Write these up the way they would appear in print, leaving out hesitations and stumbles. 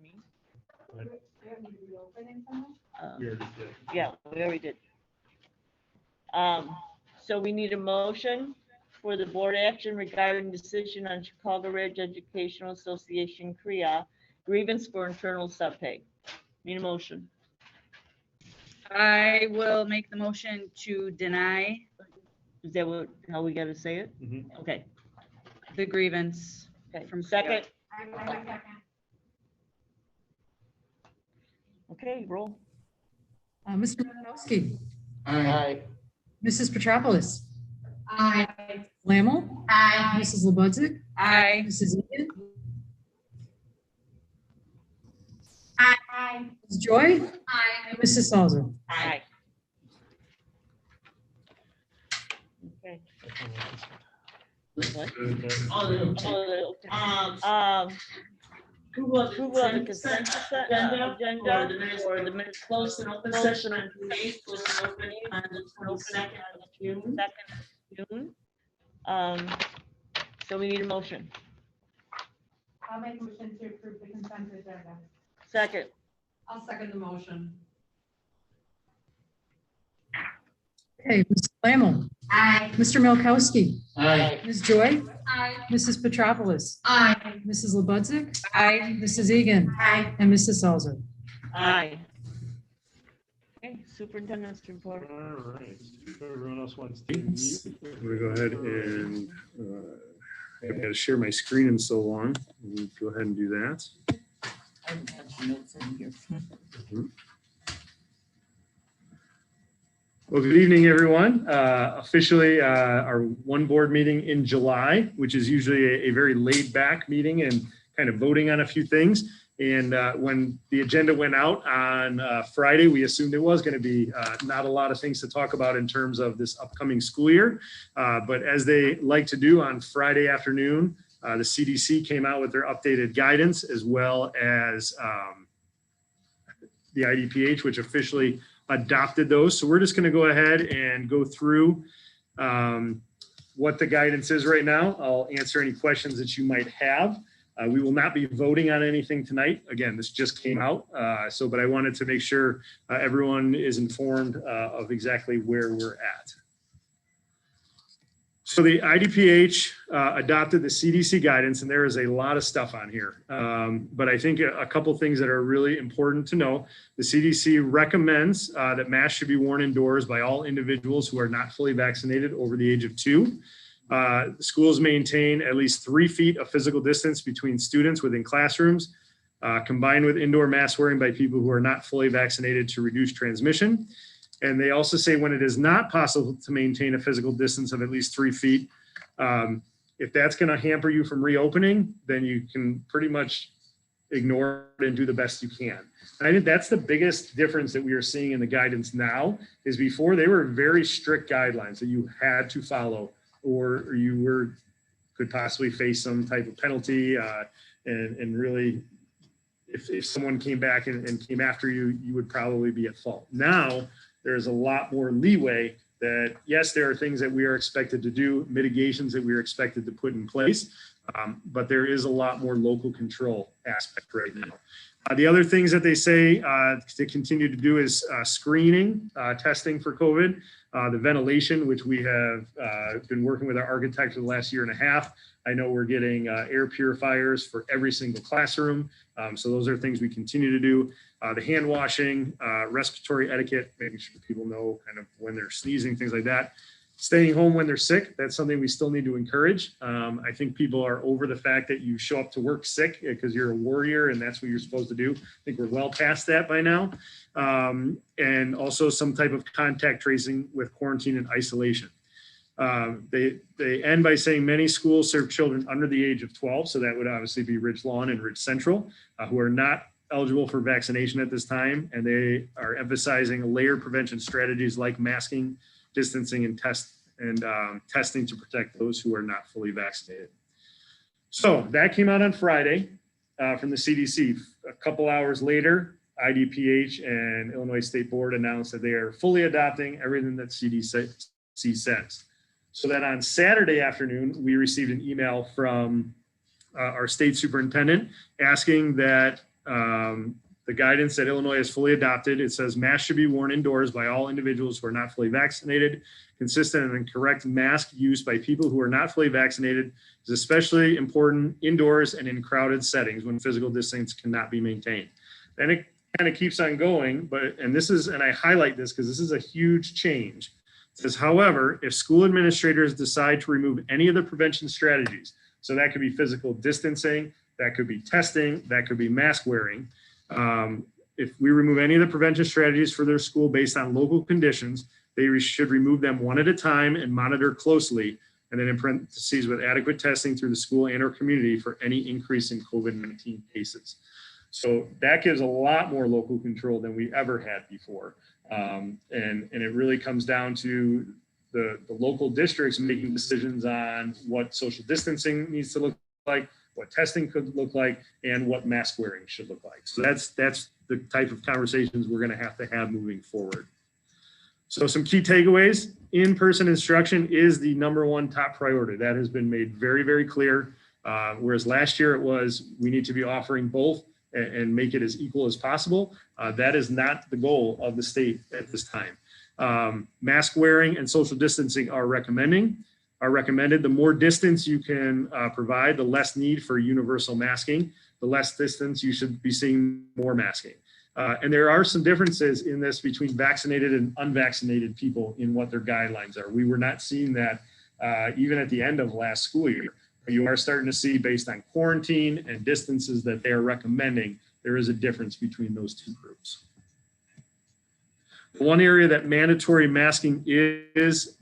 me. Yeah, Yeah, we already did. So we need a motion for the board action regarding decision on Chicago Ridge Educational Association CREA grievance for internal subpay. Need a motion. I will make the motion to deny Is that what, how we gotta say it? Mhm. Okay, the grievance. okay. From Second. Okay, roll. Mr. Malinowski, Aye. Mrs. Petropoulos, Aye. Lammle, Aye. Mrs. Lebudzik, Aye. Mrs. Egan, Aye. Ms. Joy, Aye. and Mrs. Salzer. Aye. Okay. What? Approval of the consent agenda for the minutes closed and open session on June 2nd of June. So we need a motion. I'll make a motion to approve the consent agenda. Second. I'll second the motion. Okay, Mrs. Lammle, Aye. Mr. Milkowski, Aye. Ms. Joy, Aye. Mrs. Petropoulos, Aye. Mrs. Lebudzik, Aye. Mrs. Egan, Aye. and Mrs. Salzer. Aye. Okay, superintendent's report. All right. Everyone else wants to mute. I'm gonna go ahead and I haven't had to share my screen in so long. Go ahead and do that. I have some notes in here. Well, good evening, everyone. Officially, our one board meeting in July, which is usually a very laid back meeting and kind of voting on a few things. And when the agenda went out on Friday, we assumed it was going to be not a lot of things to talk about in terms of this upcoming school year. But as they like to do on Friday afternoon, the CDC came out with their updated guidance, as well as the IDPH, which officially adopted those. So we're just going to go ahead and go through what the guidance is right now. I'll answer any questions that you might have. We will not be voting on anything tonight. Again, this just came out. But I wanted to make sure everyone is informed of exactly where we're at. So the IDPH adopted the CDC guidance, and there is a lot of stuff on here. But I think a couple things that are really important to know. The CDC recommends that masks should be worn indoors by all individuals who are not fully vaccinated over the age of 2. Schools maintain at least 3 feet of physical distance between students within classrooms, combined with indoor mask wearing by people who are not fully vaccinated to reduce transmission. And they also say when it is not possible to maintain a physical distance of at least 3 feet, if that's going to hamper you from reopening, then you can pretty much ignore it and do the best you can. And I think that's the biggest difference that we are seeing in the guidance now. Is before they were very strict guidelines that you had to follow, or you could possibly face some type of penalty, and really, if someone came back and came after you, you would probably be at fault. Now, there's a lot more leeway that, yes, there are things that we are expected to do, mitigations that we are expected to put in place, but there is a lot more local control aspect right now. The other things that they say to continue to do is screening, testing for COVID, the ventilation, which we have been working with our architect for the last 1.5 years. I know we're getting air purifiers for every single classroom. So those are things we continue to do. The hand washing, respiratory etiquette, making sure people know kind of when they're sneezing, things like that. Staying home when they're sick, that's something we still need to encourage. I think people are over the fact that you show up to work sick because you're a warrior and that's what you're supposed to do. I think we're well past that by now. And also some type of contact tracing with quarantine and isolation. They end by saying many schools serve children under the age of 12. So that would obviously be Ridge Lawn and Ridge Central, who are not eligible for vaccination at this time. And they are emphasizing layered prevention strategies like masking, distancing, and testing to protect those who are not fully vaccinated. So that came out on Friday from the CDC. A couple hours later, IDPH and Illinois State Board announced that they are fully adopting everything that CDC says. So then on Saturday afternoon, we received an email from our state superintendent asking that the guidance that Illinois has fully adopted. It says masks should be worn indoors by all individuals who are not fully vaccinated. Consistent and correct mask use by people who are not fully vaccinated is especially important indoors and in crowded settings when physical distance cannot be maintained. Then it kind of keeps on going, and I highlight this because this is a huge change. It says, however, if school administrators decide to remove any of the prevention strategies, so that could be physical distancing, that could be testing, that could be mask wearing. If we remove any of the prevention strategies for their school based on local conditions, they should remove them one at a time and monitor closely. And then in parentheses, with adequate testing through the school and or community for any increase in COVID-19 cases. So that gives a lot more local control than we ever had before. And it really comes down to the local districts making decisions on what social distancing needs to look like, what testing could look like, and what mask wearing should look like. So that's the type of conversations we're going to have moving forward. So some key takeaways: in-person instruction is the #1 top priority. That has been made very, very clear. Whereas last year it was, we need to be offering both and make it as equal as possible. That is not the goal of the state at this time. Mask wearing and social distancing are recommended. The more distance you can provide, the less need for universal masking. The less distance, you should be seeing more masking. And there are some differences in this between vaccinated and unvaccinated people in what their guidelines are. We were not seeing that even at the end of last school year. You are starting to see, based on quarantine and distances that they are recommending, there is a difference between those two groups. One area that mandatory masking is,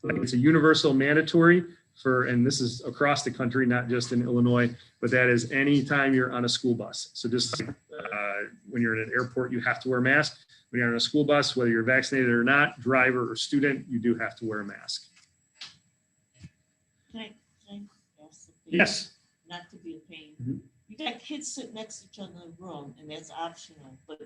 it's a universal mandatory for, and this is across the country, not just in Illinois, but that is anytime you're on a school bus. So just like when you're in an airport, you have to wear a mask. When you're on a school bus, whether you're vaccinated or not, driver or student, you do have to wear a mask. Can I ask something? Yes. Not to be a pain. Mhm. You got kids sitting next to each other in the room, and that's optional, but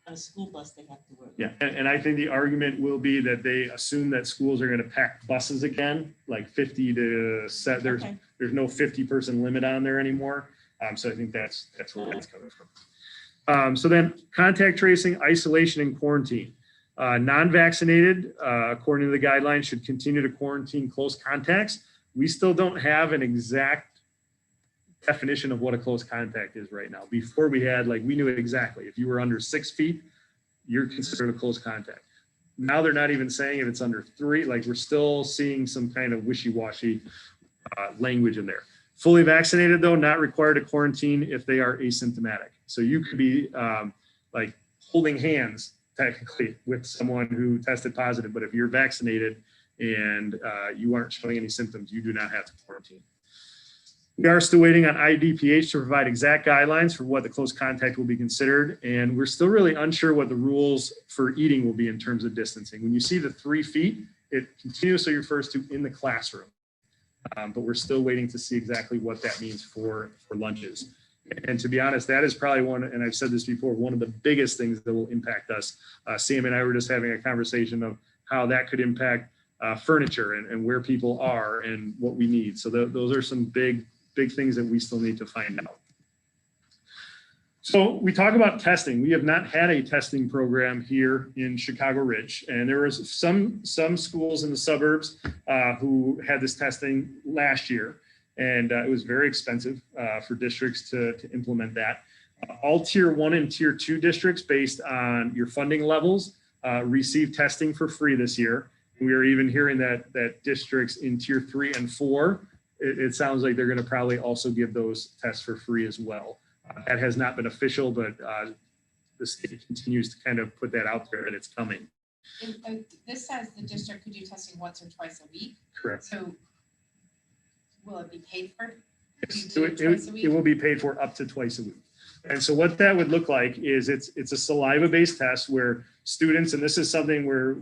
on a school bus, they have to wear it. Yeah, and I think the argument will be that they assume that schools are going to pack buses again, like 50 to set. There's no 50-person limit on there anymore. So I think that's where that's coming from. So then contact tracing, isolation, and quarantine. Non-vaccinated, according to the guidelines, should continue to quarantine close contacts. We still don't have an exact definition of what a close contact is right now. Before we had, we knew it exactly. If you were under 6 feet, you're considered a close contact. Now they're not even saying if it's under 3, we're still seeing some kind of wishy-washy language in there. Fully vaccinated, though, not required to quarantine if they are asymptomatic. So you could be holding hands technically with someone who tested positive, but if you're vaccinated and you aren't showing any symptoms, you do not have to quarantine. We are still waiting on IDPH to provide exact guidelines for what the close contact will be considered, and we're still really unsure what the rules for eating will be in terms of distancing. When you see the 3 feet, it continuously refers to in the classroom, but we're still waiting to see exactly what that means for lunches. And to be honest, that is probably one, and I've said this before, one of the biggest things that will impact us. Sam and I were just having a conversation of how that could impact furniture and where people are and what we need. So those are some big things that we still need to find out. So we talk about testing. We have not had a testing program here in Chicago Ridge, and there was some schools in the suburbs who had this testing last year, and it was very expensive for districts to implement that. All Tier 1 and Tier 2 districts, based on your funding levels, receive testing for free this year. We are even hearing that districts in Tier 3 and 4, it sounds like they're going to probably also give those tests for free as well. That has not been official, but the state continues to kind of put that out there that it's coming. This says the district could do testing once or twice a week. Correct. So will it be paid for? Yes, it will be paid for up to twice a week. And so what that would look like is it's a saliva-based test where students, and this is something where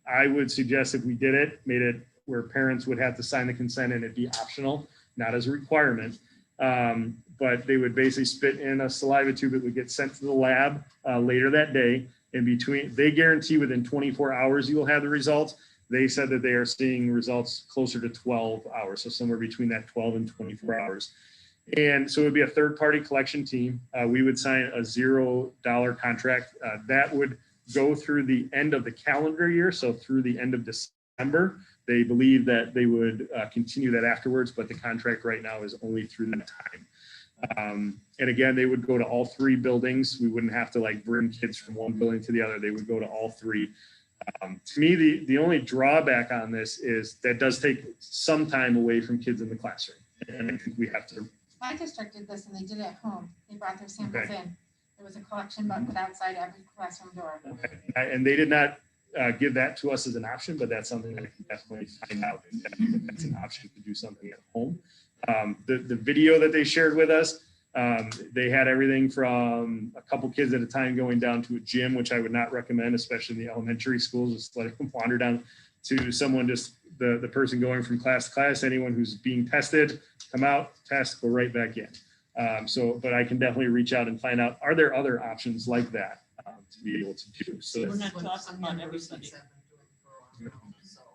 I would suggest if we did it, made it where parents would have to sign the consent and it'd be optional, not as a requirement. But they would basically spit in a saliva tube that would get sent to the lab later that day. And they guarantee within 24 hours you will have the results. They said that they are seeing results closer to 12 hours, so somewhere between that 12 and 24 hours. And so it would be a third-party collection team. We would sign a $0 contract. That would go through the end of the calendar year, so through the end of December. They believe that they would continue that afterwards, but the contract right now is only through that time. And again, they would go to all 3 buildings. We wouldn't have to like bring kids from one building to the other. They would go to all 3. To me, the only drawback on this is that does take some time away from kids in the classroom. And I think we have to. My district did this and they did it at home. They brought their samples Okay. in. There was a collection bucket outside every classroom door. And they did not give that to us as an option, but that's something that I can definitely find out if that's an option to do something at home. The video that they shared with us, they had everything from a couple kids at a time going down to a gym, which I would not recommend, especially in the elementary schools, just let them wander down, to someone just the person going from class to class, anyone who's being tested, come out, test, go right back in. But I can definitely reach out and find out, are there other options like that to be able to do? So We're not talking about everybody.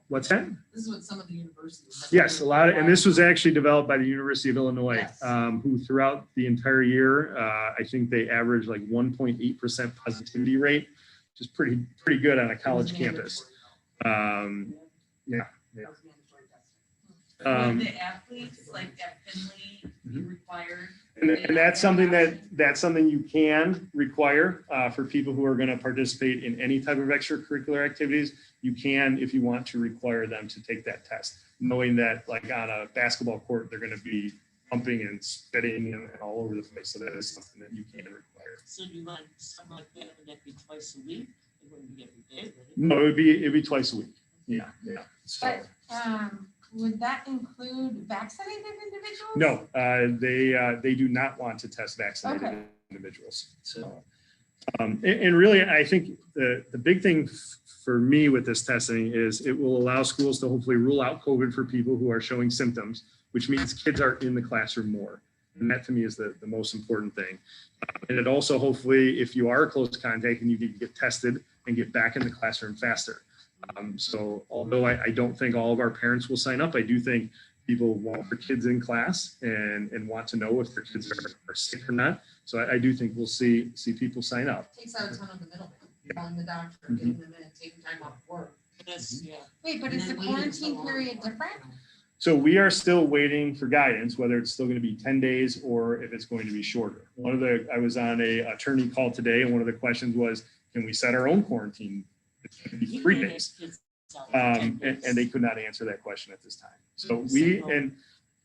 what's that? This is what some of the universities. have Yes, a been lot of, and this was requiring. actually developed by the University of Illinois, Yes. who throughout the entire year, I think they averaged like 1.8% positivity rate, which is pretty good on a It was college campus. mandatory. Yeah. It was mandatory testing. Um, Would the athletes, like at Finley, be required? And that's something you can require for people who are going to participate in any type of extracurricular activities. You can, if you want to, require them to take that test, knowing that like on a basketball court, they're going to be pumping and spitting and all over the place. So that is something that you can require. So do you want something like that, would that be twice a week? It wouldn't be every day, would it? No, it'd be twice a week. Yeah. So, But would that include vaccinated individuals? no, they do not want to test vaccinated Okay. individuals. So, and really, I think the big thing for me with this testing is it will allow schools to hopefully rule out COVID for people who are showing symptoms, which means kids are in the classroom more. And that to me is the most important thing. And it also hopefully, if you are a close contact and you need to get tested and get back in the classroom faster. So although I don't think all of our parents will sign up, I do think people want their kids in class and want to know if their kids are sick or not. So I do think we'll see people sign up. Takes out a ton of the middleman, calling the doctor, getting them in, taking time off work. Yes, yeah. Wait, but and is the then waiting quarantine so long. period different? So we are still waiting for guidance, whether it's still going to be 10 days or if it's going to be shorter. I was on a attorney call today, and one of the questions was, can we set our own quarantine? It's going to be 3 days. And they could not answer that question at this time. So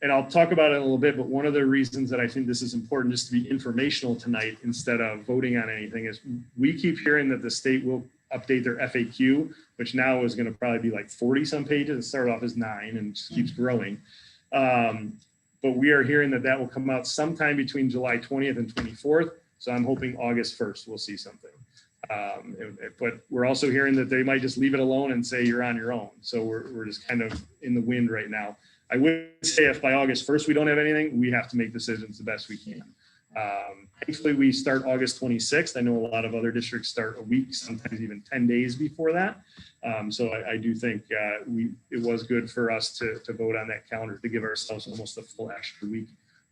and I'll talk about it in a little bit, but one of the reasons that I think this is important just to be informational tonight instead of voting on anything is we keep hearing that the state will update their FAQ, which now is going to probably be like 40 some pages. It started off as 9 and just keeps growing. But we are hearing that will come out sometime between July 20th and 24th. So I'm hoping August 1st, we'll see something. But we're also hearing that they might just leave it alone and say you're on your own. So we're just kind of in the wind right now. I would say if by August 1st we don't have anything, we have to make decisions the best we can. Thankfully, we start August 26th. I know a lot of other districts start a week, sometimes even 10 days before that. So I do think it was good for us to vote on that calendar to give ourselves almost a full extra week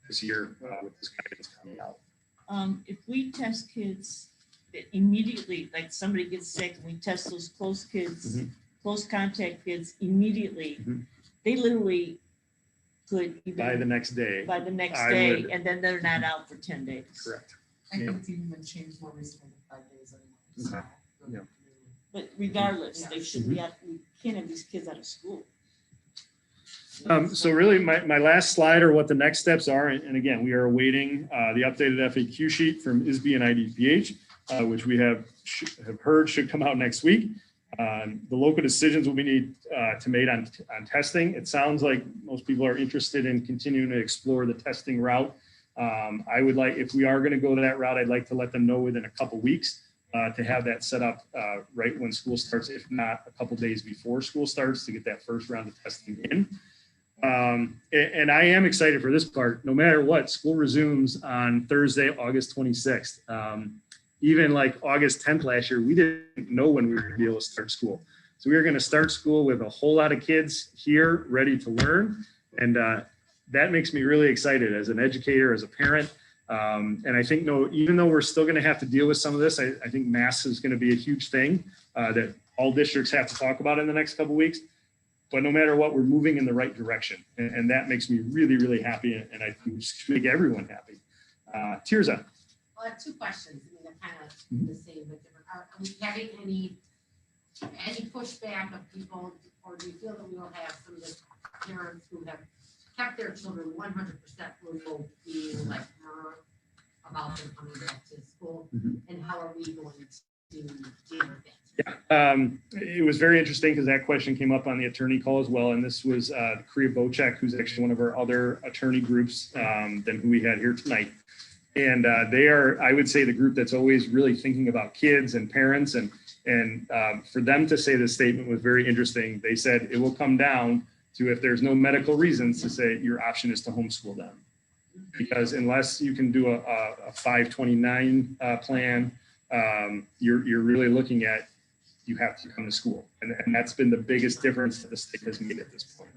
this year with this guidance coming out. If we test kids immediately, like somebody gets sick, and we test those close kids, close contact kids immediately, they literally could even By the next day. by the next I day, would- and then they're not out for 10 days. Correct. I think it's even been changed more recently than 5 days anyway. So, Yeah. But regardless, Yeah. they should be out, we can't have these kids out of school. So really my last slide are what the next steps are. And again, we are awaiting the updated FAQ sheet from ISB and IDPH, which we have heard should come out next week. The local decisions will be need to made on testing. It sounds like most people are interested in continuing to explore the testing route. I would like, if we are going to go that route, I'd like to let them know within a couple weeks to have that set up right when school starts, if not a couple days before school starts, to get that first round of testing in. And I am excited for this part. No matter what, school resumes on Thursday, August 26th. Even like August 10th last year, we didn't know when we were going to be able to start school. So we are going to start school with a whole lot of kids here ready to learn. And that makes me really excited as an educator, as a parent. And I think, even though we're still going to have to deal with some of this, I think masks is going to be a huge thing that all districts have to talk about in the next couple of weeks. But no matter what, we're moving in the right direction. And that makes me really, really happy. And I think should make everyone happy. Tirza. Well, I have two questions. I mean, they're kind of the same, but different. Are we having any pushback of people, or do you feel that we will have some of the parents who have kept their children 100% remote being like about them coming back to school? And how are we going to deal with that? Yeah, it was very interesting because that question came up on the attorney call as well. And this was Korea Bocek, who's actually one of our other attorney groups than who we had here tonight. And they are, I would say, the group that's always really thinking about kids and parents. And for them to say this statement was very interesting. They said it will come down to, if there's no medical reasons, to say your option is to homeschool them. Because unless you can do a 529 plan, you're really looking at, you have to come to school. And that's been the biggest difference that the state has made at this point.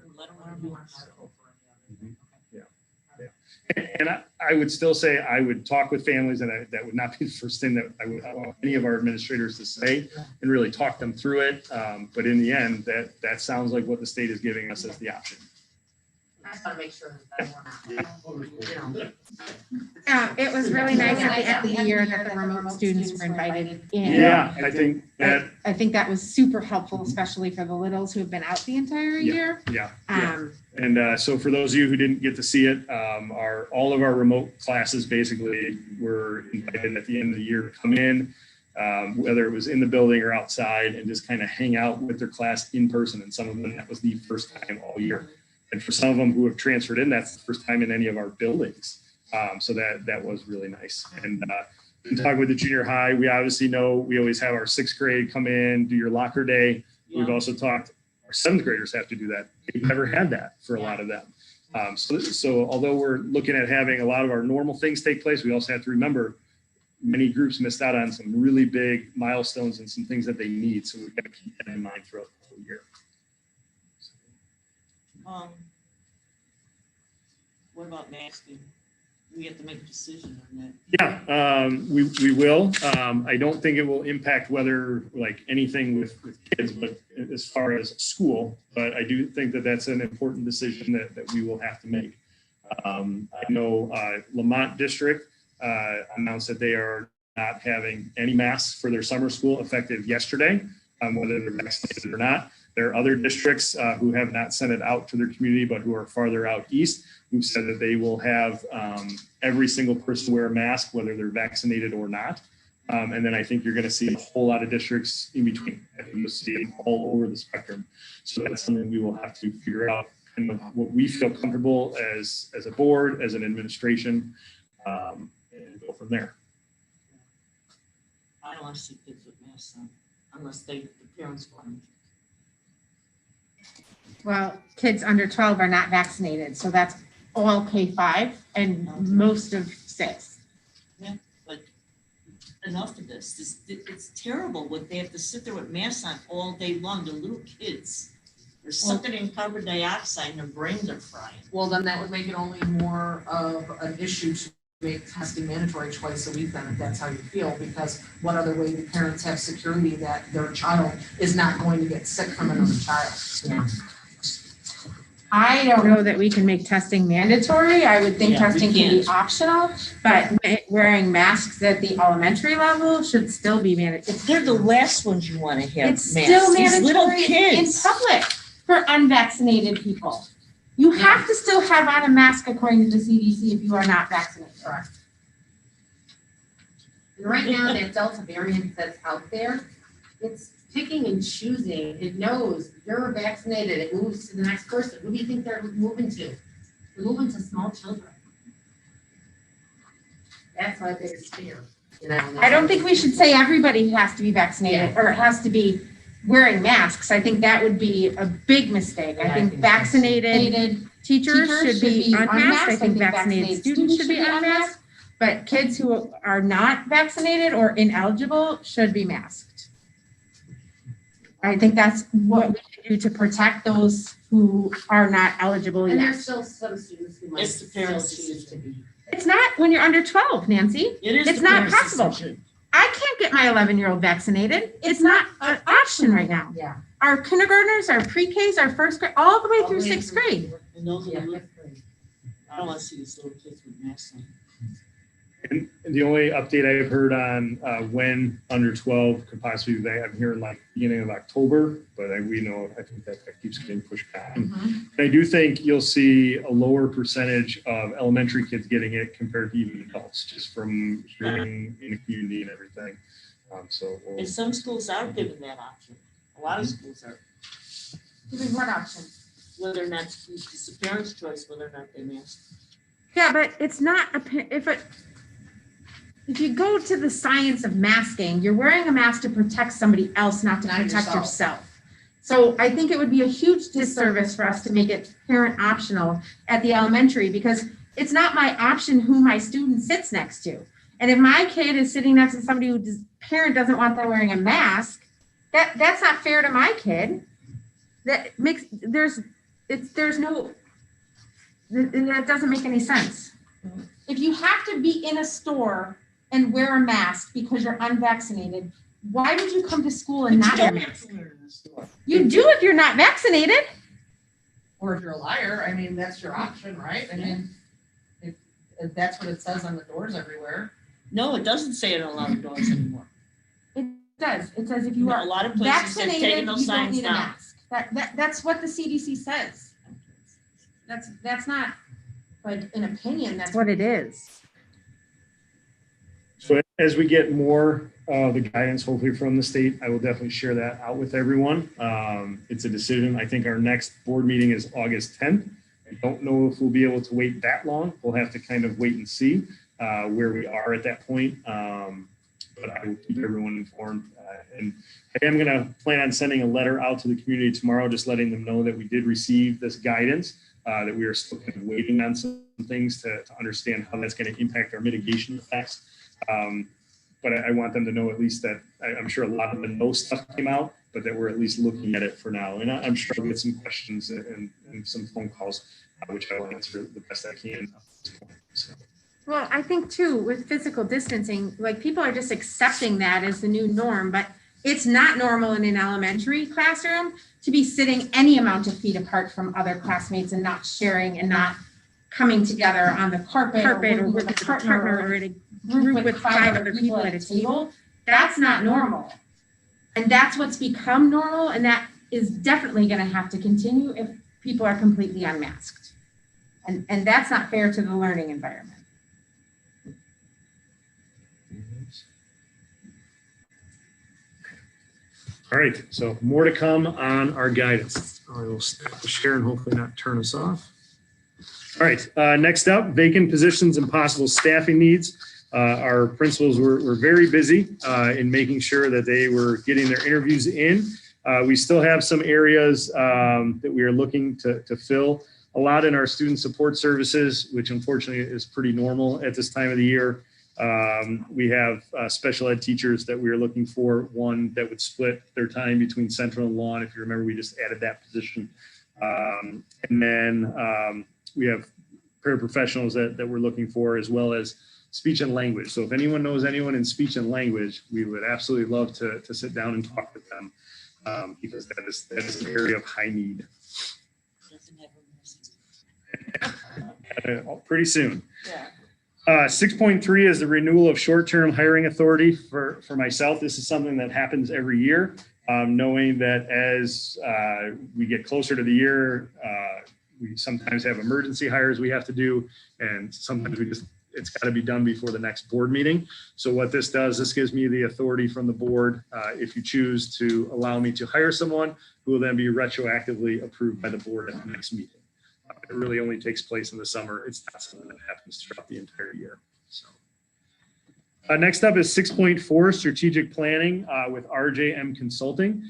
And I would still say I would talk with families, and that would not be the first thing that I would want any of our administrators to say, and really talk them through it. But in the end, that sounds like what the state is giving us as the option. I just want to make sure that we're not, It was really nice at the end of the year that the remote students were invited in. Yeah, I think that. I think that was super helpful, especially for the littles who have been out the entire year. Yeah. And so for those of you who didn't get to see it, all of our remote classes basically were invited at the end of the year to come in, whether it was in the building or outside, and just kind of hang out with their class in person. And some of them, that was the first time all year. And for some of them who have transferred in, that's the first time in any of our buildings. So that was really nice. And in talking with the junior high, we obviously know we always have our 6th grade come in, do your locker day. Yeah. We've also talked, our 7th graders have to do that. They've never had that for a lot of them. So although we're looking at having a lot of our normal things take place, we also have to remember many groups missed out on some really big milestones and some things that they need. So we've got to keep that in mind throughout the whole year. What about masking? We have to make a decision on that. Yeah, we will. I don't think it will impact whether anything with kids, but as far as school, but I do think that that's an important decision that we will have to make. I know Lamont District announced that they are not having any masks for their summer school effective yesterday, whether they're vaccinated or not. There are other districts who have not sent it out to their community, but who are farther out east, who said that they will have every single person wear a mask, whether they're vaccinated or not. And then I think you're going to see a whole lot of districts in between. I think you'll see it all over the spectrum. So that's something we will have to figure out, kind of what we feel comfortable as a board, as an administration, and go from there. I don't want to see kids with masks on, unless the parents want them. Well, kids under 12 are not vaccinated, so that's all K-5 and most of 6. Yeah, but enough of this. It's terrible what they have to sit there with masks on all day long. They're little kids. They're sucking in carbon dioxide and their brains are frying. Well, then that would make it only more of an issue to make testing mandatory twice a week then, if that's how you feel, because what other way do parents have security that their child is not going to get sick from another child? Yeah. I don't know that we can make testing mandatory. I would think testing can be optional, but wearing masks at the elementary level should still be mandatory. They're the last ones you want to have. It's masks. still These little mandatory kids. in public for unvaccinated people. You have to still have on a mask according to the CDC if you are not vaccinated. Correct. And right now, that Delta variant that's out there, it's picking and choosing. It knows you're vaccinated. It moves to the next person. Who do you think they're moving to? They're moving to small children. That's why there's fear. I don't think we should say everybody has to be vaccinated or has to be wearing masks. I think that would be a big mistake. I think vaccinated teachers should be unmasked. I think vaccinated students should be unmasked. But kids who are not vaccinated or ineligible should be masked. I think that's what we can do to protect those who are not eligible And yet. there's still some students who might It's the still parents' choose to be. It's not when you're under 12, Nancy. It is. It's the not parents' possible. decision. I can't get my 11-year-old vaccinated. It's not an option right now. Yeah. Our kindergartners, our pre-Ks, our first grade, all the way through sixth grade. And those are Yeah, the, fifth grade. I don't want to see these little kids with masks on. And the only update I've heard on when under 12 could possibly be, I'm hearing like beginning of October, but we know, I think that keeps getting pushed back. And I do think you'll see a lower percentage of elementary kids getting it compared to even adults, just from hearing in the community and everything. So we'll- And some schools are given that option. A lot of schools are, Giving what option? whether or not, it's the parents' choice whether or not they mask. Yeah, but it's not, if you go to the science of masking, you're wearing a mask to protect somebody else, not to Not protect yourself. yourself. So I think it would be a huge disservice for us to make it parent optional at the elementary, because it's not my option who my student sits next to. And if my kid is sitting next to somebody whose parent doesn't want them wearing a mask, that's not fair to my kid. That doesn't make any sense. If you have to be in a store and wear a mask because you're unvaccinated, why would you come to school and not wear a mask? You do if you're not vaccinated. Or if you're a liar, I mean, that's your option, right? I mean, if that's what it says on the doors everywhere. No, it doesn't say it on a lot of doors anymore. It does. It says if you A are lot of places have vaccinated, taken you those don't signs need a down. mask. That's what the CDC says. That's not like an opinion. That's what it is. So as we get more of the guidance, hopefully from the state, I will definitely share that out with everyone. It's a decision. I think our next board meeting is August 10th. I don't know if we'll be able to wait that long. We'll have to kind of wait and see where we are at that point. But I will keep everyone informed. And I am going to plan on sending a letter out to the community tomorrow, just letting them know that we did receive this guidance, that we are still kind of waiting on some things to understand how that's going to impact our mitigation effects. But I want them to know at least that I'm sure a lot of the no stuff came out, but that we're at least looking at it for now. And I'm sure I'll get some questions and some phone calls, which I will answer the best I can. So. Well, I think too, with physical distancing, like people are just accepting that as the new norm, but it's not normal in an elementary classroom to be sitting any amount of feet apart from other classmates and not sharing and not coming together on the carpet or with a partner or in a group with 5 other people at a table. That's not normal. And that's what's become normal, and that is definitely going to have to continue if people are completely unmasked. And that's not fair to the learning environment. All right, so more to come on our guidance. I will stop the share and hopefully not turn us off. All right, next up, vacant positions and possible staffing needs. Our principals were very busy in making sure that they were getting their interviews in. We still have some areas that we are looking to fill. A lot in our student support services, which unfortunately is pretty normal at this time of the year. We have special ed teachers that we are looking for, one that would split their time between Central and Lawn. If you remember, we just added that position. And then we have paraprofessionals that we're looking for, as well as speech and language. So if anyone knows anyone in speech and language, we would absolutely love to sit down and talk with them because that is an area of high need. Pretty soon. Yeah. 6.3 is the renewal of short-term hiring authority for myself. This is something that happens every year, knowing that as we get closer to the year, we sometimes have emergency hires we have to do, and sometimes it's got to be done before the next board meeting. So what this does, this gives me the authority from the board, if you choose to allow me to hire someone, who will then be retroactively approved by the board at the next meeting. It really only takes place in the summer. It's not something that happens throughout the entire year. So next up is 6.4, strategic planning with Rjm Consulting.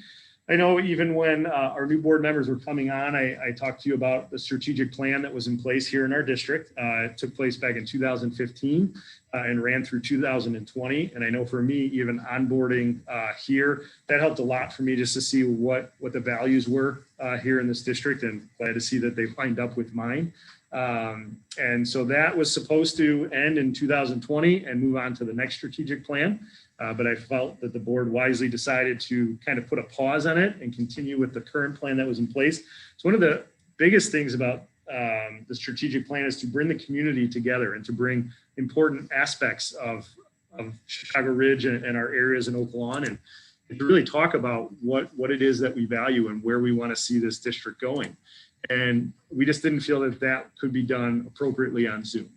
I know even when our new board members were coming on, I talked to you about the strategic plan that was in place here in our district. It took place back in 2015 and ran through 2020. And I know for me, even onboarding here, that helped a lot for me just to see what the values were here in this district, and glad to see that they lined up with mine. And so that was supposed to end in 2020 and move on to the next strategic plan. But I felt that the board wisely decided to kind of put a pause on it and continue with the current plan that was in place. So one of the biggest things about the strategic plan is to bring the community together and to bring important aspects of Chicago Ridge and our areas in Oak Lawn, and to really talk about what it is that we value and where we want to see this district going. And we just didn't feel that that could be done appropriately on Zoom.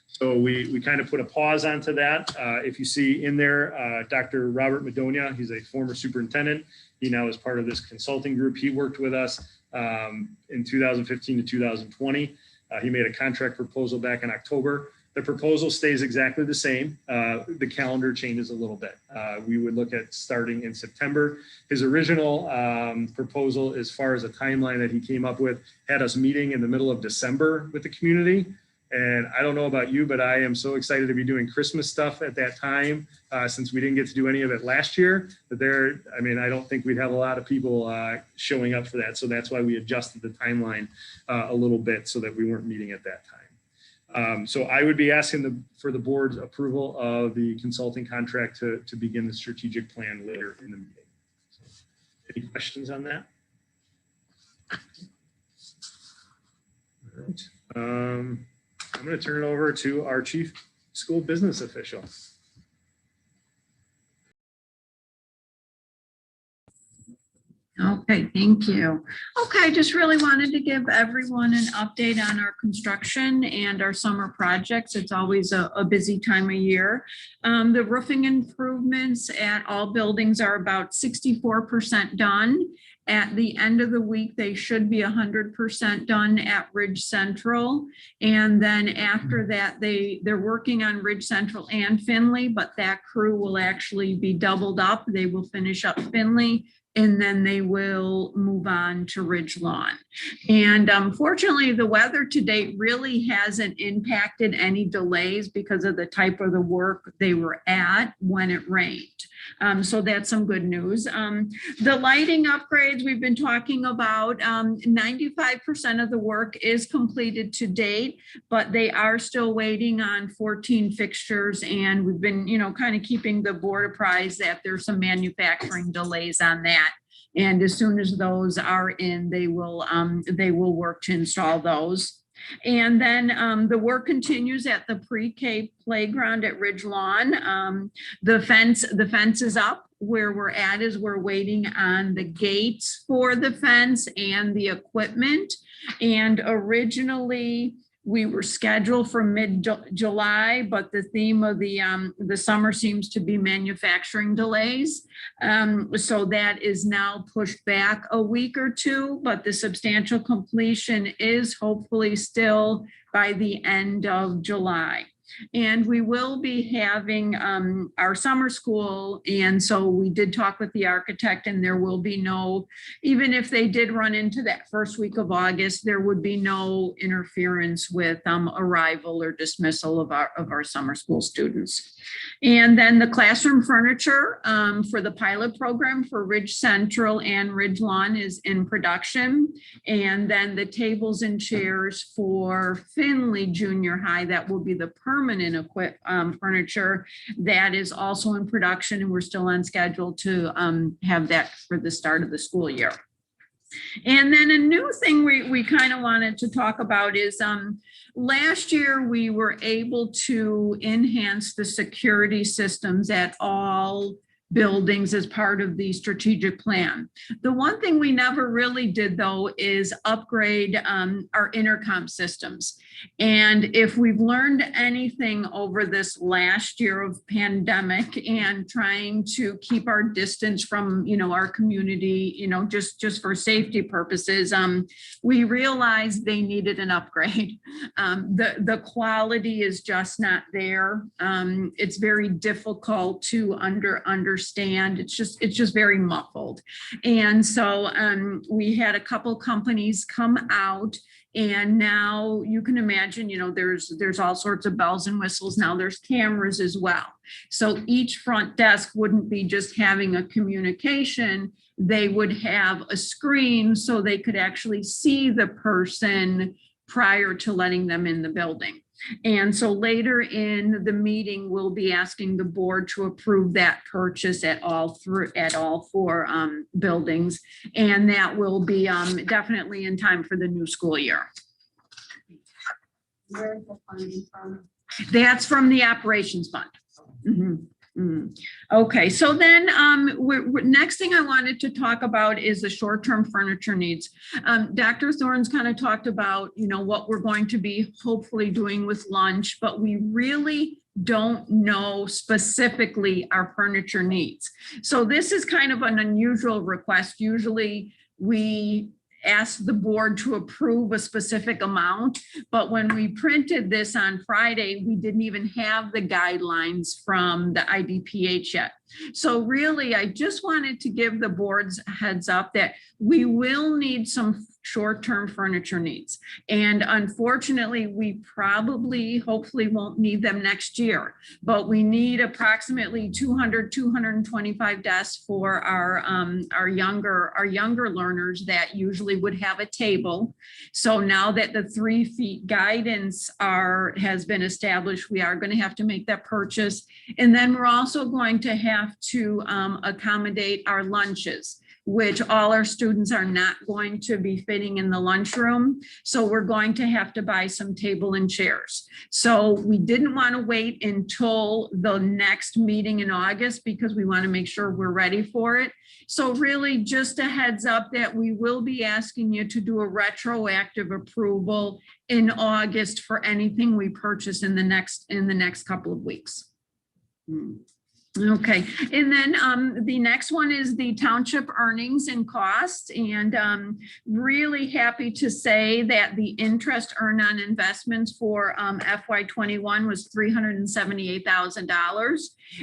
So we kind of put a pause onto that. If you see in there, Dr. Robert Madonia, he's a former superintendent. He now is part of this consulting group. He worked with us in 2015 to 2020. He made a contract proposal back in October. The proposal stays exactly the same. The calendar changes a little bit. We would look at starting in September. His original proposal, as far as a timeline that he came up with, had us meeting in the middle of December with the community. And I don't know about you, but I am so excited to be doing Christmas stuff at that time, since we didn't get to do any of it last year. But I don't think we'd have a lot of people showing up for that. So that's why we adjusted the timeline a little bit so that we weren't meeting at that time. So I would be asking for the board's approval of the consulting contract to begin the strategic plan later in the meeting. So, any questions on that? All right. I'm going to turn it over to our chief school business official. Okay, thank you. Okay, just really wanted to give everyone an update on our construction and our summer projects. It's always a busy time of year. The roofing improvements at all buildings are about 64% done. At the end of the week, they should be 100% done at Ridge Central. And then after that, they're working on Ridge Central and Finley, but that crew will actually be doubled up. They will finish up Finley, and then they will move on to Ridge Lawn. And unfortunately, the weather to date really hasn't impacted any delays because of the type of the work they were at when it rained. So that's some good news. The lighting upgrades we've been talking about, 95% of the work is completed to date, but they are still waiting on 14 fixtures. And we've been, kind of keeping the board apprised that there's some manufacturing delays on that. And as soon as those are in, they will work to install those. And then the work continues at the pre-K playground at Ridge Lawn. The fence is up. Where we're at is we're waiting on the gates for the fence and the equipment. And originally we were scheduled for mid-July, but the theme of the summer seems to be manufacturing delays. So that is now pushed back a week or two, but the substantial completion is hopefully still by the end of July. And we will be having our summer school. And so we did talk with the architect, and there will be no, even if they did run into that first week of August, there would be no interference with arrival or dismissal of our summer school students. And then the classroom furniture for the pilot program for Ridge Central and Ridge Lawn is in production. And then the tables and chairs for Finley Junior High, that will be the permanent furniture, that is also in production, and we're still on schedule to have that for the start of the school year. And then a new thing we kind of wanted to talk about is last year we were able to enhance the security systems at all buildings as part of the strategic plan. The one thing we never really did, though, is upgrade our intercom systems. And if we've learned anything over this last year of pandemic and trying to keep our distance from, our community, just for safety purposes, we realized they needed an upgrade. The quality is just not there. It's very difficult to understand understand. It's just very muffled. And so we had a couple companies come out, and now you can imagine, there's all sorts of bells and whistles. Now there's cameras as well. So each front desk wouldn't be just having a communication. They would have a screen so they could actually see the person prior to letting them in the building. And so later in the meeting, we'll be asking the board to approve that purchase at all 4 buildings. And that will be definitely in time for the new school year. Where is the funding from? That's from the operations fund. Mhm. Mhm. Okay, so then next thing I wanted to talk about is the short-term furniture needs. Dr. Thorne's kind of talked about, what we're going to be hopefully doing with lunch, but we really don't know specifically our furniture needs. So this is kind of an unusual request. Usually we ask the board to approve a specific amount, but when we printed this on Friday, we didn't even have the guidelines from the IDPH yet. So really, I just wanted to give the board's heads up that we will need some short-term furniture needs. And unfortunately, we hopefully won't need them next year, but we need approximately 225 desks for our younger learners that usually would have a table. So now that the 3 feet guidance has been established, we are going to have to make that purchase. And then we're also going to have to accommodate our lunches, which all our students are not going to be fitting in the lunchroom. So we're going to have to buy some table and chairs. So we didn't want to wait until the next meeting in August because we want to make sure we're ready for it. So really just a heads up that we will be asking you to do a retroactive approval in August for anything we purchase in the next couple of weeks. Okay, and then the next one is the township earnings and costs, and really happy to say that the interest earned on investments for FY21 was $378,000,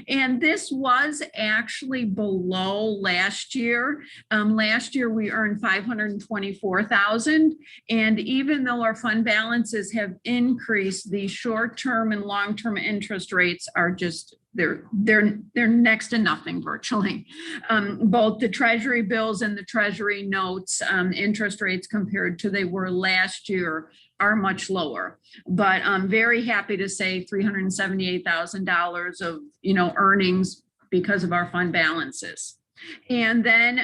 and this was actually below last year. Last year we earned $524,000, and even though our fund balances have increased, the short-term and long-term interest rates are just they're next to nothing virtually. Both the treasury bills and the treasury notes interest rates compared to they were last year are much lower. But I'm very happy to say $378,000 of earnings because of our fund balances. And then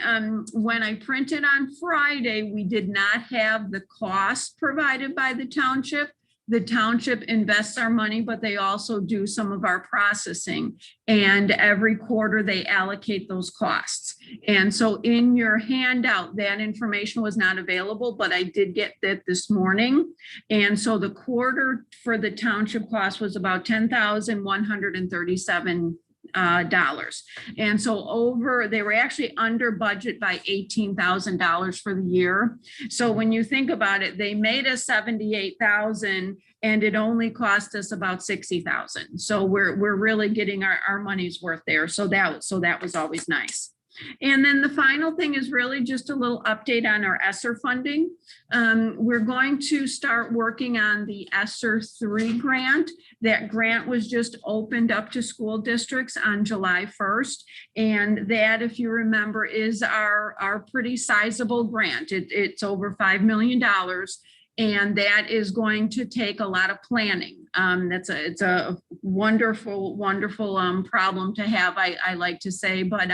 when I printed on Friday, we did not have the costs provided by the township. The township invests our money, but they also do some of our processing. And every quarter they allocate those costs. And so in your handout, that information was not available, but I did get that this morning. And so the quarter for the township cost was about $10,137. And so they were actually under budget by $18,000 for the year. So when you think about it, they made us $78,000 and it only cost us about $60,000. So we're really getting our money's worth there. So that was always nice. And then the final thing is really just a little update on our ESSER funding. We're going to start working on the Sr3 Grant. That grant was just opened up to school districts on July 1st. And that, if you remember, is our pretty sizable grant. It's over $5 million. And that is going to take a lot of planning. It's a wonderful problem to have, I like to say, but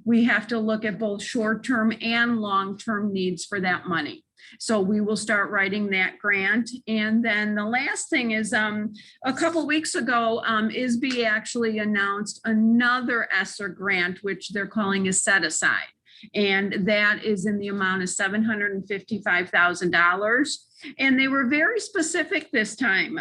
we have to look at both short-term and long-term needs for that money. So we will start writing that grant. And then the last thing is a couple weeks ago, ISB actually announced another ESSER grant, which they're calling a set aside. And that is in the amount of $755,000. And they were very specific this time.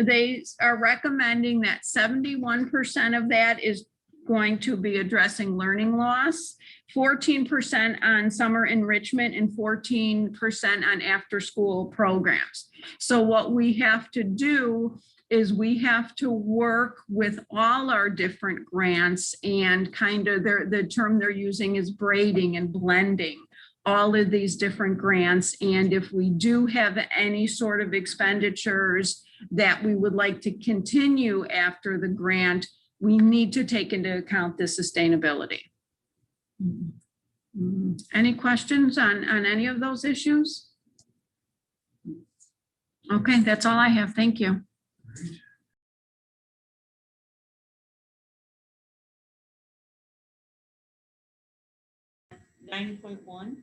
They are recommending that 71% of that is going to be addressing learning loss, 14% on summer enrichment, and 14% on after-school programs. So what we have to do is we have to work with all our different grants and kind of the term they're using is braiding and blending all of these different grants. And if we do have any sort of expenditures that we would like to continue after the grant, we need to take into account the sustainability. Any questions on any of those issues? Okay, that's all I have. Thank you. 9.1.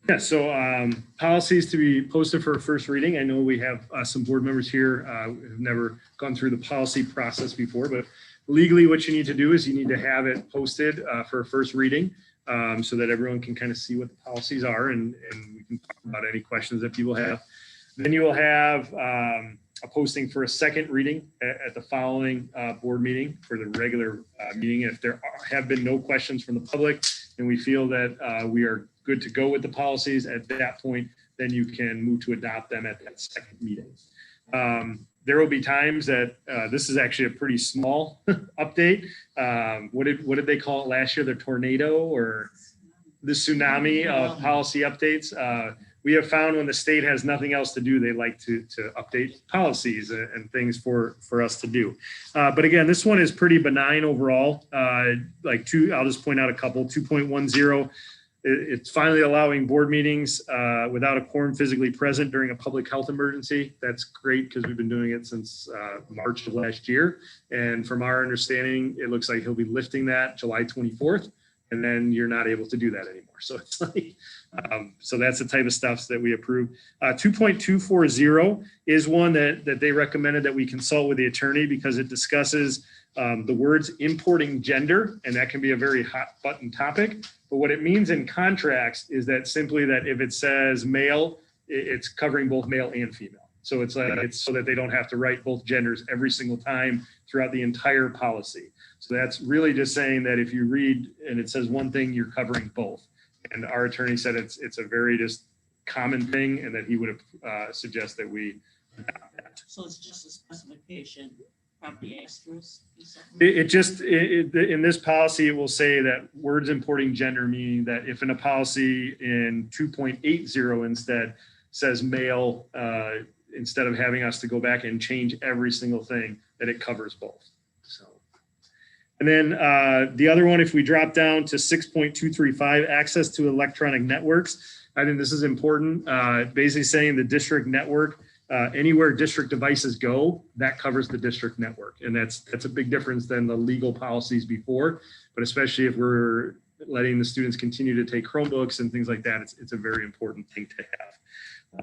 Yeah, so policies to be posted for a first reading. I know we have some board members here who have never gone through the policy process before, but legally what you need to do is you need to have it posted for a first reading so that everyone can kind of see what the policies are and we can talk about any questions that people have. Then you will have a posting for a second reading at the following board meeting for the regular meeting. If there have been no questions from the public and we feel that we are good to go with the policies at that point, then you can move to adopt them at that second meeting. There will be times that this is actually a pretty small update. What did they call it last year? The tornado or the tsunami of policy updates? We have found when the state has nothing else to do, they like to update policies and things for us to do. But again, this one is pretty benign overall. I'll just point out a couple. 2.10, it's finally allowing board meetings without a quorum physically present during a public health emergency. That's great because we've been doing it since March of last year. And from our understanding, it looks like he'll be lifting that July 24th. And then you're not able to do that anymore. So it's like, so that's the type of stuff that we approve. 2.240 is one that they recommended that we consult with the attorney because it discusses the words importing gender, and that can be a very hot button topic. But what it means in contracts is that simply that if it says male, it's covering both male and female. So it's like, it's so that they don't have to write both genders every single time throughout the entire policy. So that's really just saying that if you read and it says one thing, you're covering both. And our attorney said it's a very just common thing and that he would suggest that we adopt that. So it's just a specification, probably asterisk. In this policy, it will say that words importing gender, meaning that if in a policy in 2.80 instead says male, instead of having us to go back and change every single thing, that it covers both. So. And then the other one, if we drop down to 6.235, access to electronic networks, I think this is important. Basically saying the district network, anywhere district devices go, that covers the district network. And that's a big difference than the legal policies before, but especially if we're letting the students continue to take Chromebooks and things like that, it's a very important thing to have.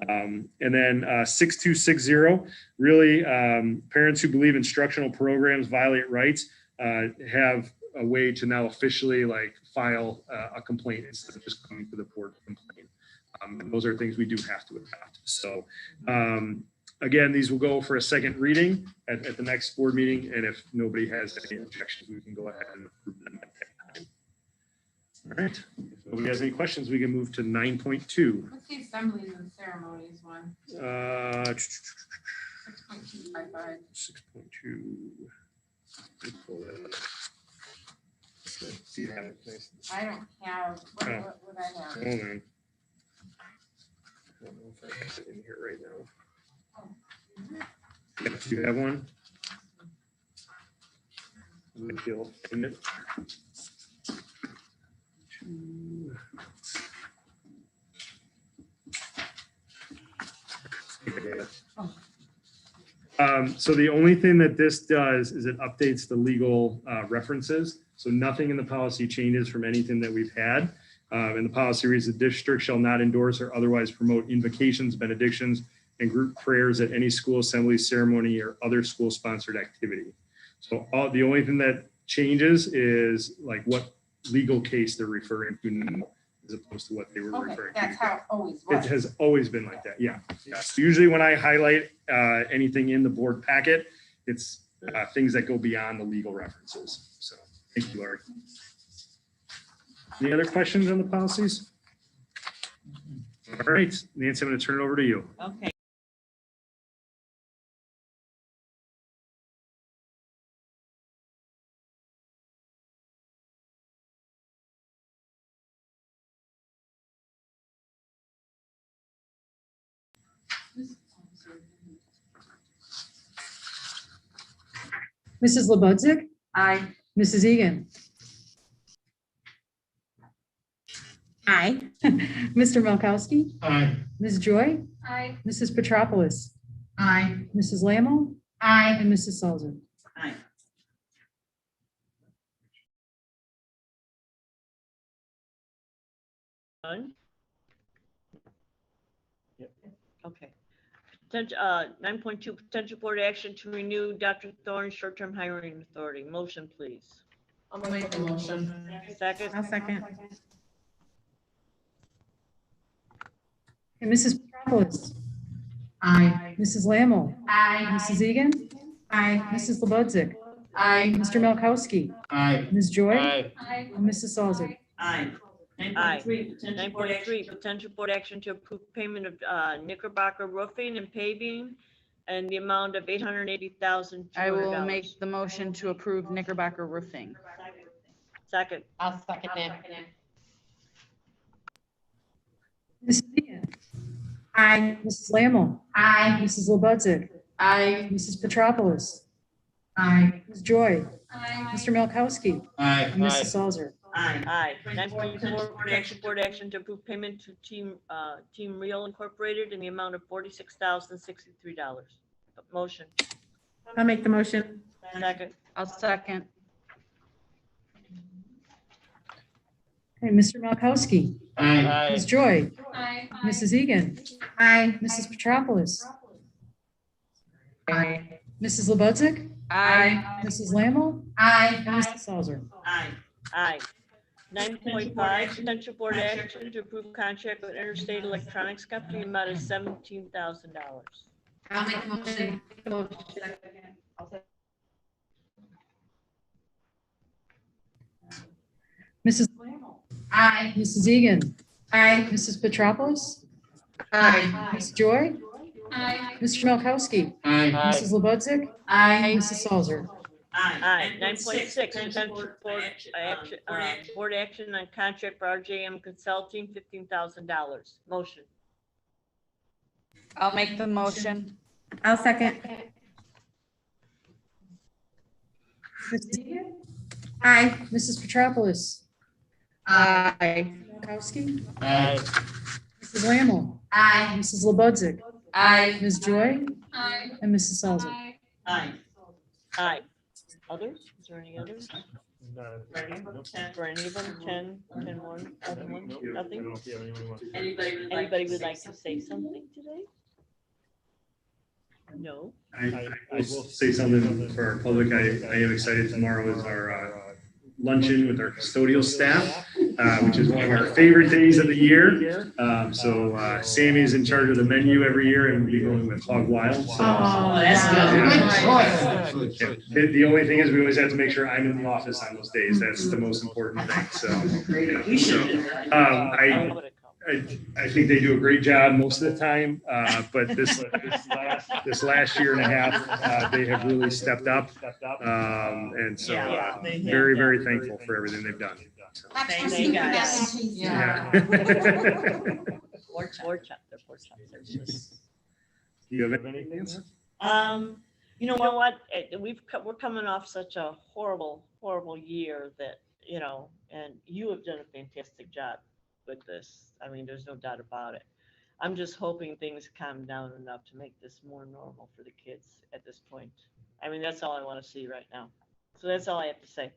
And then 6260, really parents who believe instructional programs violate rights have a way to now officially like file a complaint instead of just coming to the board to complain. And those are things we do have to adopt. So again, these will go for a second reading at the next board meeting. And if nobody has any objections, we can go ahead and approve them at that time. All right. If nobody has any questions, we can move to 9.2. What's the assemblies and ceremonies one? 6.255. 6.2. Do you have it? I don't have, what would I have? Hold on. I don't know if I have it in here right now. Yeah, do you have one? Maybe you'll find it. So the only thing that this does is it updates the legal references. So nothing in the policy changes from anything that we've had. And the policy reads, the district shall not endorse or otherwise promote invocations, benedictions, and group prayers at any school assembly, ceremony, or other school-sponsored activity. So the only thing that changes is like what legal case they're referring to now, as opposed to what they were referring to. That's how it always was. It has always been like that, yeah. So usually when I highlight anything in the board packet, it's things that go beyond the legal references. So thank you, Laurie. Any other questions on the policies? All right, Nancy, I'm going to turn it over to you. Okay. Mrs. Labudzik, Aye. Mrs. Egan, Aye. Mr. Malkowski, Aye. Ms. Joy, Aye. Mrs. Petropoulos, Aye. Mrs. Lammle, Aye. and Mrs. Salzer. Aye. Done? Okay. 9.2, potential board action to renew Dr. Thorne's short-term hiring authority. Motion, please. I'll make the motion. Second. I'll second. And Mrs. Petropoulos, Aye. Mrs. Lammle, Aye. Mrs. Egan, Aye. Mrs. Labudzik, Aye. Mr. Malkowski, Aye. Ms. Joy, Aye. and Mrs. Salzer. Aye. 9.3, potential board action to approve payment of Knickerbocker roofing and paving and the amount of $880,200. I will make the motion to approve Knickerbocker roofing. Second. I'll second that. Mrs. Egan, Aye. Mrs. Lammle, Aye. Mrs. Labudzik, Aye. Mrs. Petropoulos, Aye. Ms. Joy, Aye. Mr. Malkowski, Aye. and Mrs. Salzer. Aye. 9.4, potential board action to approve payment to Team Real Incorporated in the amount of $46,063. Motion. I'll make the motion. Second. I'll second. Okay, Mr. Malkowski, Aye. Ms. Joy, Aye. Mrs. Egan, Aye. Mrs. Petropoulos, Aye. Mrs. Labudzik, Aye. Mrs. Lammle, Aye. and Mrs. Salzer. Aye. 9.5, potential board action to approve contract with Interstate Electronics Company, amount of $17,000. I'll make the motion. Mrs. Lammle, Aye. Mrs. Egan, Aye. Mrs. Petropoulos, Aye. Ms. Joy, Aye. Mr. Malkowski, Aye. Mrs. Labudzik, Aye. Mrs. Salzer. Aye. 9.6, potential board action on contract for Rjm Consulting, $15,000. Motion. I'll make the motion. I'll second. Mrs. Egan, Aye. Mrs. Petropoulos, Aye. Malkowski, Aye. Mrs. Lammle, Aye. Mrs. Labudzik, Aye. Ms. Joy, Aye. and Mrs. Salzer. Aye. Others? Is there any others? For any of them? 10, 1, other ones? Nothing? Anybody would like to say something today? No? I will say something for our public. I am excited. Tomorrow is our luncheon with our custodial staff, which is one of our favorite days of the year. So Sammy's in charge of the menu every year, and we'll be going with Hog Wild. So, That's good. yeah. The only thing is we always have to make sure I'm in the office on those days. That's the most important thing. So, I think they do a great job most of the time, but this last year and a half, they have really stepped up, and so very, very thankful for everything they've done. So, Thank you, guys. yeah. Pork chop, they're pork chops. They're just- Do you have anything? You know what? We're coming off such a horrible year that, and you have done a fantastic job with this. I mean, there's no doubt about it. I'm just hoping things calm down enough to make this more normal for the kids at this point. I mean, that's all I want to see right now. So that's all I have to say.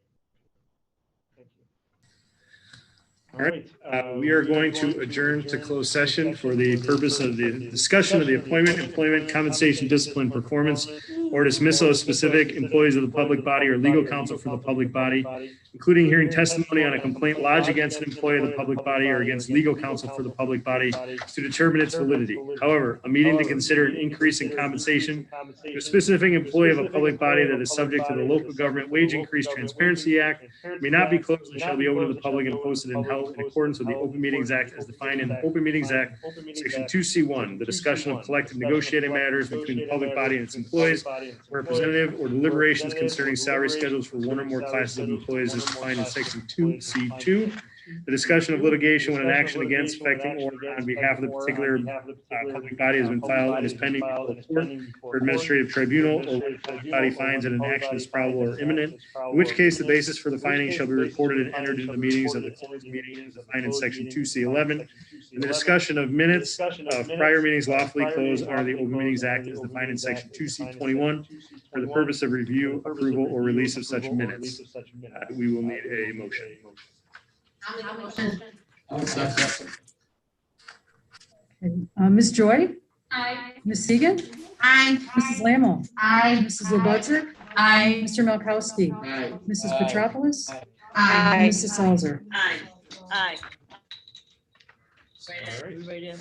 All right, we are going to adjourn to closed session for the purpose of the discussion of the appointment, employment, compensation, discipline, performance, or dismissal of specific employees of the public body or legal counsel for the public body, including hearing testimony on a complaint lodged against an employee of the public body or against legal counsel for the public body to determine its validity. However, a meeting to consider an increase in compensation to a specific employee of a public body that is subject to the Local Government Wage Increase Transparency Act may not be closed and shall be open to the public and posted and held in accordance with the Open Meetings Act as defined in the Open Meetings Act, Section 2C1, the discussion of collective negotiating matters between the public body and its employees, representative, or deliberations concerning salary schedules for one or more classes of employees as defined in Section 2C2, The discussion of litigation when an action against, affecting, or on behalf of the particular public body has been filed and is pending before the court or administrative tribunal, or where the public body finds that an action is probable or imminent, in which case the basis for the finding shall be recorded and entered in the meetings of the closed meeting as defined in section 2C11. And the discussion of minutes of prior meetings lawfully closed under the Open Meetings Act as defined in section 2C21 for the purpose of review, approval, or release of such minutes. We will need a motion. I'll make a motion. Ms. Joy? Aye. Ms. Seegan? Aye. Mrs. Lammle? Aye. Mrs. Ludwig? Aye. Mr. Milkowski? Mrs. Petropoulos? Aye. Mrs. Salzer? Aye. Aye. All right. We ready to-